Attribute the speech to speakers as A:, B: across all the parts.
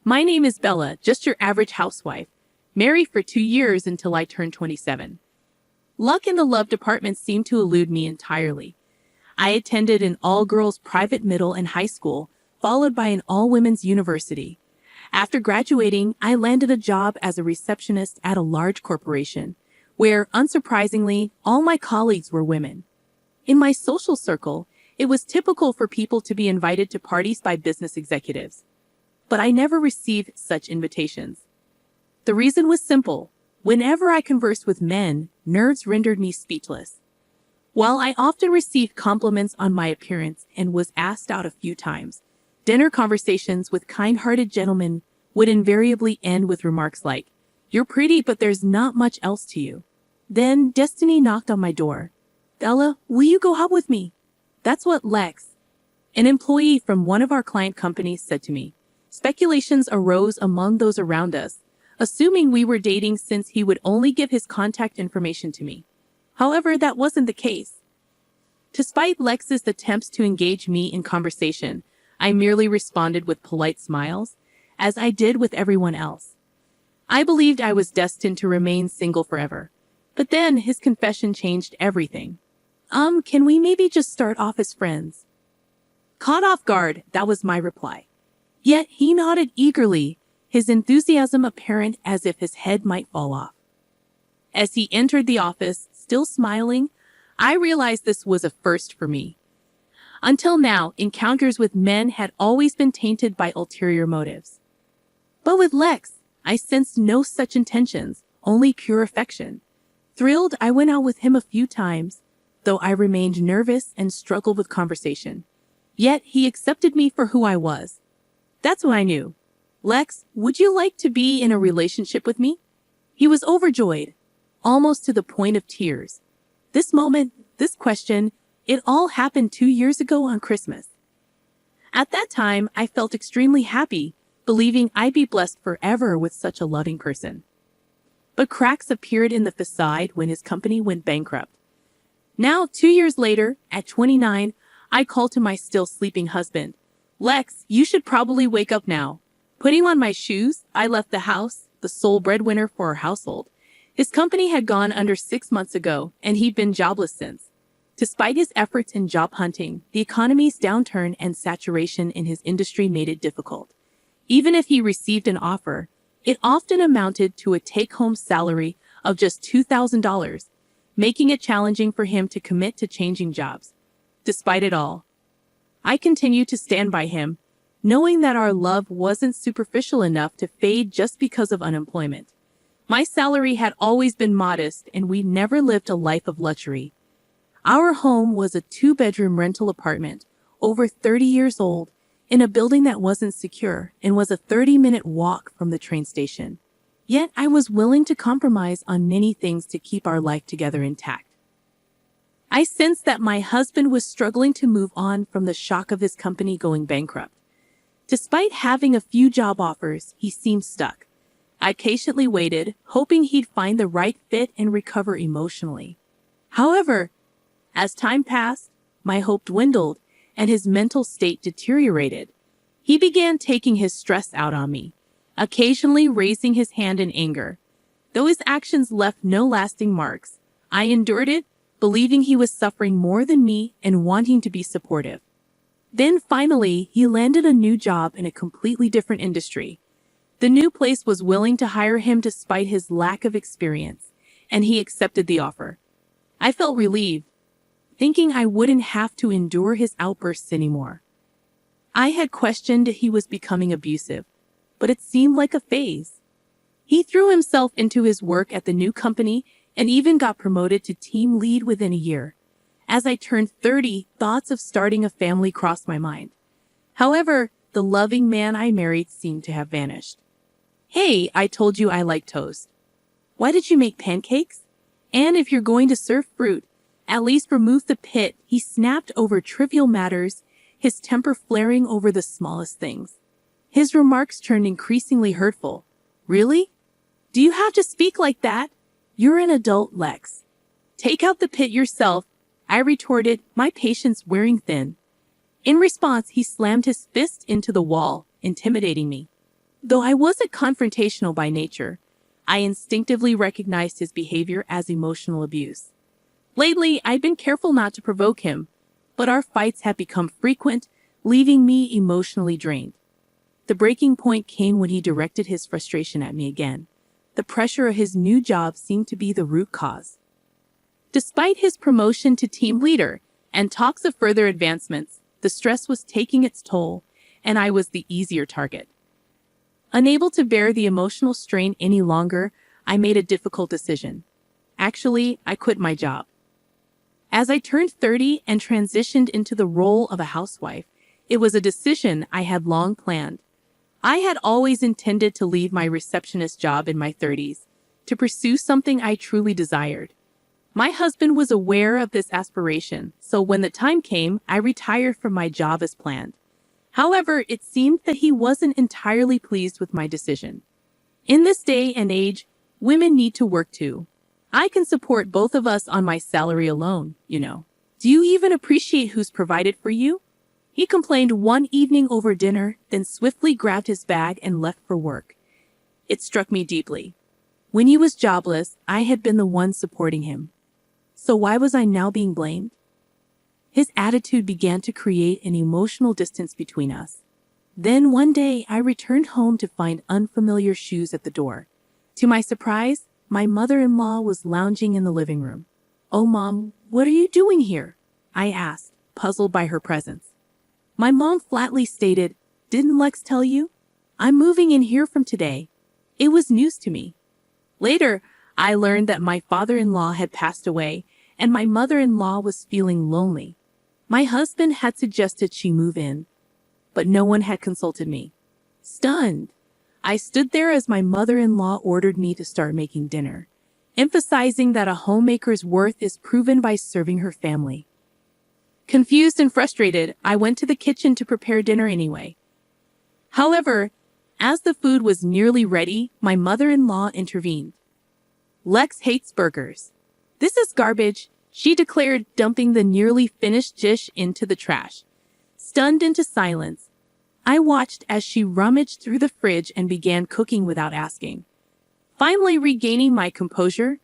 A: My name is Bella, just your average housewife. Married for 2 years until I turned 27. Luck in the love department seemed to elude me entirely. I attended an all-girls private middle and high school, followed by an all-women's university. After graduating, I landed a job as a receptionist at a large corporation, where, unsurprisingly, all my colleagues were women. In my social circle, it was typical for people to be invited to parties by business executives. But I never received such invitations. The reason was simple. Whenever I conversed with men, nerves rendered me speechless. While I often received compliments on my appearance and was asked out a few times, dinner conversations with kind-hearted gentlemen would invariably end with remarks like, "You're pretty, but there's not much else to you." Then destiny knocked on my door. "Bella, will you go out with me?" That's what Lex, an employee from one of our client companies, said to me. Speculations arose among those around us, assuming we were dating since he would only give his contact information to me. However, that wasn't the case. Despite Lex's attempts to engage me in conversation, I merely responded with polite smiles, as I did with everyone else. I believed I was destined to remain single forever. But then his confession changed everything. Can we maybe just start off as friends?" Caught off guard, that was my reply. Yet he nodded eagerly, his enthusiasm apparent as if his head might fall off. As he entered the office, still smiling, I realized this was a first for me. Until now, encounters with men had always been tainted by ulterior motives. But with Lex, I sensed no such intentions, only pure affection. Thrilled, I went out with him a few times, though I remained nervous and struggled with conversation. Yet he accepted me for who I was. That's when I knew. "Lex, would you like to be in a relationship with me?" He was overjoyed, almost to the point of tears. This moment, this question, it all happened 2 years ago on Christmas. At that time, I felt extremely happy, believing I'd be blessed forever with such a loving person. But cracks appeared in the facade when his company went bankrupt. Now, 2 years later, at 29, I called to my still sleeping husband. "Lex, you should probably wake up now." Putting on my shoes, I left the house, the sole breadwinner for our household. His company had gone under 6 months ago, and he'd been jobless since. Despite his efforts in job hunting, the economy's downturn and saturation in his industry made it difficult. Even if he received an offer, it often amounted to a take-home salary of just $2,000, making it challenging for him to commit to changing jobs. Despite it all, I continued to stand by him, knowing that our love wasn't superficial enough to fade just because of unemployment. My salary had always been modest, and we never lived a life of luxury. Our home was a 2-bedroom rental apartment, over 30 years old, in a building that wasn't secure and was a 30-minute walk from the train station. Yet I was willing to compromise on many things to keep our life together intact. I sensed that my husband was struggling to move on from the shock of his company going bankrupt. Despite having a few job offers, he seemed stuck. I patiently waited, hoping he'd find the right fit and recover emotionally. However, as time passed, my hope dwindled and his mental state deteriorated. He began taking his stress out on me, occasionally raising his hand in anger. Though his actions left no lasting marks, I endured it, believing he was suffering more than me and wanting to be supportive. Then finally, he landed a new job in a completely different industry. The new place was willing to hire him despite his lack of experience, and he accepted the offer. I felt relieved, thinking I wouldn't have to endure his outbursts anymore. I had questioned if he was becoming abusive, but it seemed like a phase. He threw himself into his work at the new company and even got promoted to team lead within a year. As I turned 30, thoughts of starting a family crossed my mind. However, the loving man I married seemed to have vanished. "Hey, I told you I like toast. Why did you make pancakes? And if you're going to serve fruit, at least remove the pit." He snapped over trivial matters, his temper flaring over the smallest things. His remarks turned increasingly hurtful. "Really? Do you have to speak like that? You're an adult, Lex. Take out the pit yourself," I retorted, my patience wearing thin. In response, he slammed his fist into the wall, intimidating me. Though I wasn't confrontational by nature, I instinctively recognized his behavior as emotional abuse. Lately, I've been careful not to provoke him, but our fights have become frequent, leaving me emotionally drained. The breaking point came when he directed his frustration at me again. The pressure of his new job seemed to be the root cause. Despite his promotion to team leader and talks of further advancements, the stress was taking its toll, and I was the easier target. Unable to bear the emotional strain any longer, I made a difficult decision. Actually, I quit my job. As I turned 30 and transitioned into the role of a housewife, it was a decision I had long planned. I had always intended to leave my receptionist job in my 30s to pursue something I truly desired. My husband was aware of this aspiration, so when the time came, I retired from my job as planned. However, it seemed that he wasn't entirely pleased with my decision. In this day and age, women need to work too. I can support both of us on my salary alone, you know. Do you even appreciate who's provided for you? He complained one evening over dinner, then swiftly grabbed his bag and left for work. It struck me deeply. When he was jobless, I had been the one supporting him. So why was I now being blamed? His attitude began to create an emotional distance between us. Then one day, I returned home to find unfamiliar shoes at the door. To my surprise, my mother-in-law was lounging in the living room. "Oh, Mom, what are you doing here?" I asked, puzzled by her presence. My mom flatly stated, "Didn't Lex tell you? I'm moving in here from today." It was news to me. Later, I learned that my father-in-law had passed away and my mother-in-law was feeling lonely. My husband had suggested she move in, but no one had consulted me. Stunned, I stood there as my mother-in-law ordered me to start making dinner, emphasizing that a homemaker's worth is proven by serving her family. Confused and frustrated, I went to the kitchen to prepare dinner anyway. However, as the food was nearly ready, my mother-in-law intervened. "Lex hates burgers. This is garbage," she declared, dumping the nearly finished dish into the trash. Stunned into silence, I watched as she rummaged through the fridge and began cooking without asking. Finally regaining my composure,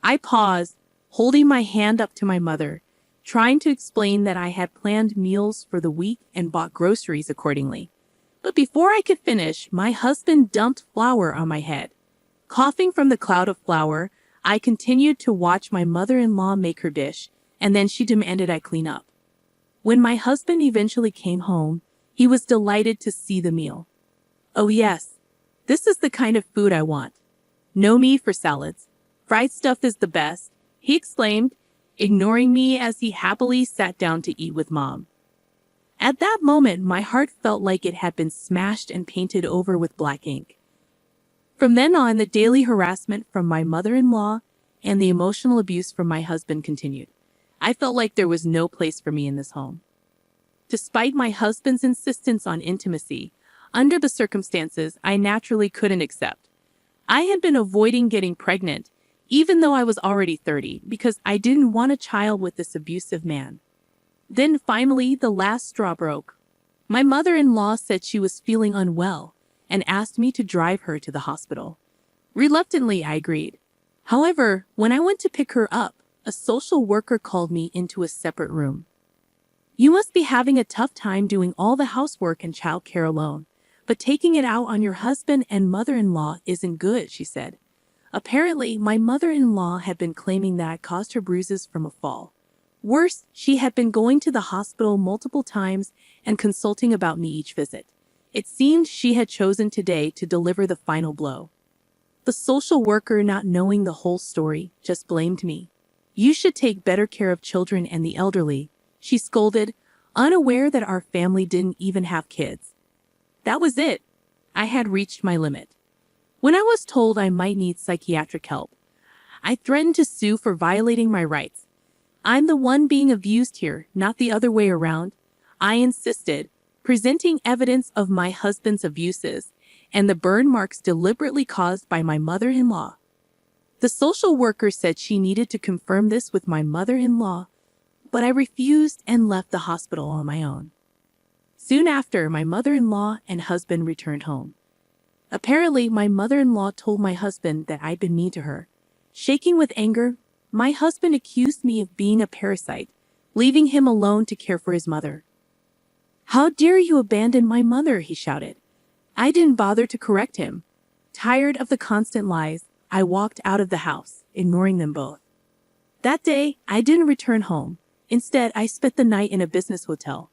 A: I paused, holding my hand up to my mother, trying to explain that I had planned meals for the week and bought groceries accordingly. But before I could finish, my husband dumped flour on my head. Coughing from the cloud of flour, I continued to watch my mother-in-law make her dish, and then she demanded I clean up. When my husband eventually came home, he was delighted to see the meal. "Oh yes, this is the kind of food I want. No meat for salads. Fried stuff is the best," he exclaimed, ignoring me as he happily sat down to eat with Mom. At that moment, my heart felt like it had been smashed and painted over with black ink. From then on, the daily harassment from my mother-in-law and the emotional abuse from my husband continued. I felt like there was no place for me in this home. Despite my husband's insistence on intimacy, under the circumstances, I naturally couldn't accept. I had been avoiding getting pregnant, even though I was already 30, because I didn't want a child with this abusive man. Then finally, the last straw broke. My mother-in-law said she was feeling unwell and asked me to drive her to the hospital. Reluctantly, I agreed. However, when I went to pick her up, a social worker called me into a separate room. "You must be having a tough time doing all the housework and childcare alone, but taking it out on your husband and mother-in-law isn't good," she said. Apparently, my mother-in-law had been claiming that I caused her bruises from a fall. Worse, she had been going to the hospital multiple times and consulting about me each visit. It seemed she had chosen today to deliver the final blow. The social worker, not knowing the whole story, just blamed me. "You should take better care of children and the elderly," she scolded, unaware that our family didn't even have kids. That was it. I had reached my limit. When I was told I might need psychiatric help, I threatened to sue for violating my rights. "I'm the one being abused here, not the other way around," I insisted, presenting evidence of my husband's abuses and the burn marks deliberately caused by my mother-in-law. The social worker said she needed to confirm this with my mother-in-law, but I refused and left the hospital on my own. Soon after, my mother-in-law and husband returned home. Apparently, my mother-in-law told my husband that I'd been mean to her. Shaking with anger, my husband accused me of being a parasite, leaving him alone to care for his mother. "How dare you abandon my mother?" he shouted. I didn't bother to correct him. Tired of the constant lies, I walked out of the house, ignoring them both. That day, I didn't return home. Instead, I spent the night in a business hotel.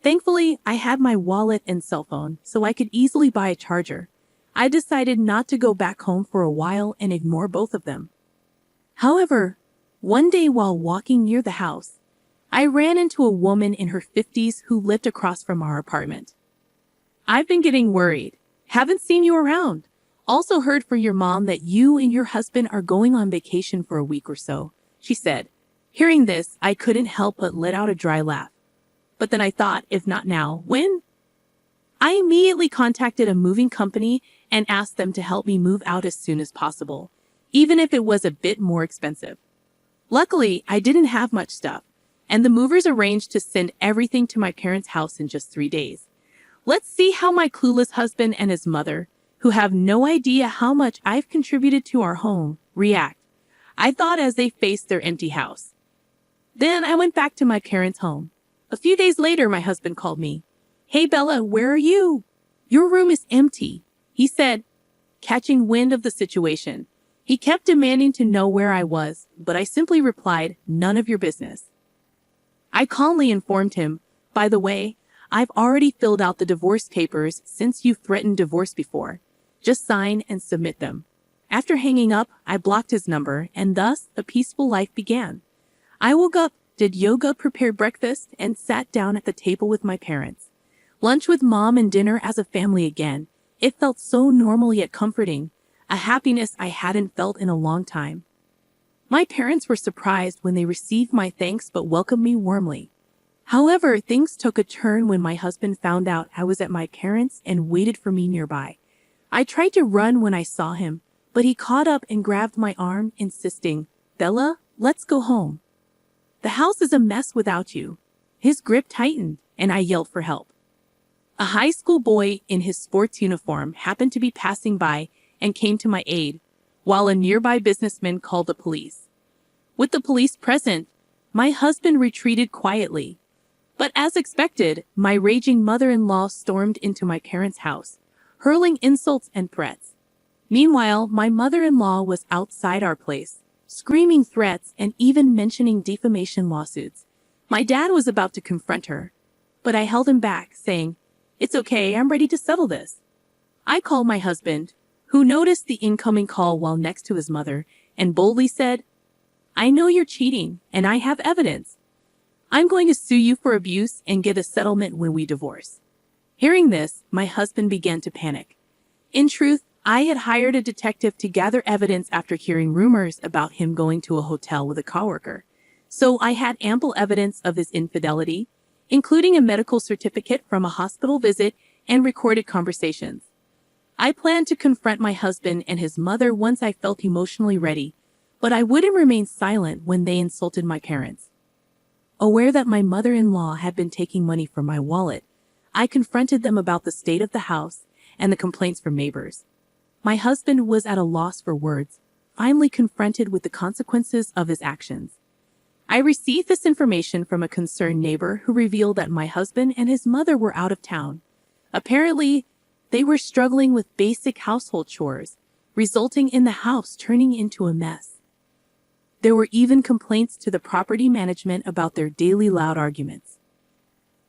A: Thankfully, I had my wallet and cell phone, so I could easily buy a charger. I decided not to go back home for a while and ignore both of them. However, one day while walking near the house, I ran into a woman in her 50s who lived across from our apartment. "I've been getting worried. Haven't seen you around. Also heard from your mom that you and your husband are going on vacation for a week or so," she said. Hearing this, I couldn't help but let out a dry laugh. But then I thought, if not now, when? I immediately contacted a moving company and asked them to help me move out as soon as possible, even if it was a bit more expensive. Luckily, I didn't have much stuff, and the movers arranged to send everything to my parents' house in just 3 days. Let's see how my clueless husband and his mother, who have no idea how much I've contributed to our home, react. I thought as they faced their empty house. Then I went back to my parents' home. A few days later, my husband called me. "Hey Bella, where are you? Your room is empty," he said, catching wind of the situation. He kept demanding to know where I was, but I simply replied, "None of your business." I calmly informed him, "By the way, I've already filled out the divorce papers since you threatened divorce before. Just sign and submit them." After hanging up, I blocked his number, and thus a peaceful life began. I woke up, did yoga, prepared breakfast, and sat down at the table with my parents. Lunch with mom and dinner as a family again. It felt so normal yet comforting, a happiness I hadn't felt in a long time. My parents were surprised when they received my thanks but welcomed me warmly. However, things took a turn when my husband found out I was at my parents' and waited for me nearby. I tried to run when I saw him, but he caught up and grabbed my arm, insisting, "Bella, let's go home. The house is a mess without you." His grip tightened, and I yelled for help. A high school boy in his sports uniform happened to be passing by and came to my aid, while a nearby businessman called the police. With the police present, my husband retreated quietly. But as expected, my raging mother-in-law stormed into my parents' house, hurling insults and threats. Meanwhile, my mother-in-law was outside our place, screaming threats and even mentioning defamation lawsuits. My dad was about to confront her, but I held him back, saying, "It's okay, I'm ready to settle this." I called my husband, who noticed the incoming call while next to his mother, and boldly said, "I know you're cheating, and I have evidence. I'm going to sue you for abuse and get a settlement when we divorce." Hearing this, my husband began to panic. In truth, I had hired a detective to gather evidence after hearing rumors about him going to a hotel with a coworker. So I had ample evidence of his infidelity, including a medical certificate from a hospital visit and recorded conversations. I planned to confront my husband and his mother once I felt emotionally ready, but I wouldn't remain silent when they insulted my parents. Aware that my mother-in-law had been taking money from my wallet, I confronted them about the state of the house and the complaints from neighbors. My husband was at a loss for words, finally confronted with the consequences of his actions. I received this information from a concerned neighbor who revealed that my husband and his mother were out of town. Apparently, they were struggling with basic household chores, resulting in the house turning into a mess. There were even complaints to the property management about their daily loud arguments.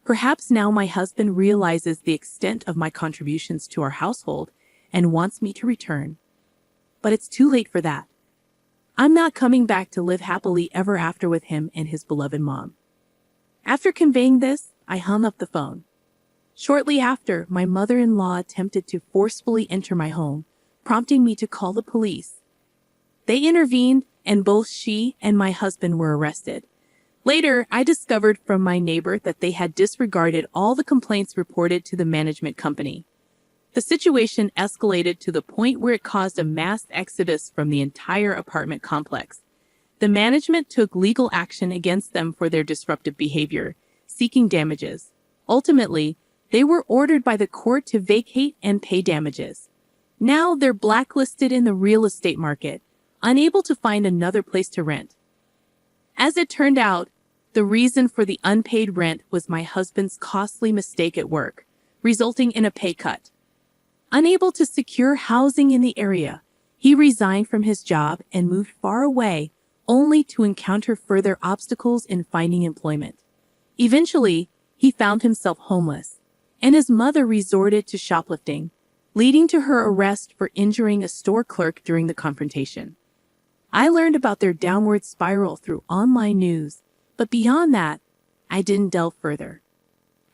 A: Perhaps now my husband realizes the extent of my contributions to our household and wants me to return. But it's too late for that. I'm not coming back to live happily ever after with him and his beloved mom. After conveying this, I hung up the phone. Shortly after, my mother-in-law attempted to forcefully enter my home, prompting me to call the police. They intervened, and both she and my husband were arrested. Later, I discovered from my neighbor that they had disregarded all the complaints reported to the management company. The situation escalated to the point where it caused a mass exodus from the entire apartment complex. The management took legal action against them for their disruptive behavior, seeking damages. Ultimately, they were ordered by the court to vacate and pay damages. Now they're blacklisted in the real estate market, unable to find another place to rent. As it turned out, the reason for the unpaid rent was my husband's costly mistake at work, resulting in a pay cut. Unable to secure housing in the area, he resigned from his job and moved far away, only to encounter further obstacles in finding employment. Eventually, he found himself homeless, and his mother resorted to shoplifting, leading to her arrest for injuring a store clerk during the confrontation. I learned about their downward spiral through online news, but beyond that, I didn't delve further.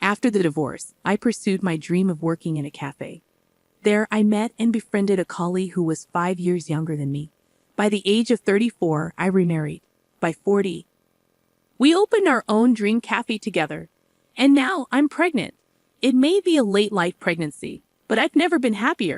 A: After the divorce, I pursued my dream of working in a cafe. There, I met and befriended a colleague who was 5 years younger than me. By the age of 34, I remarried. By 40, we opened our own dream cafe together. And now I'm pregnant. It may be a late life pregnancy, but I've never been happier.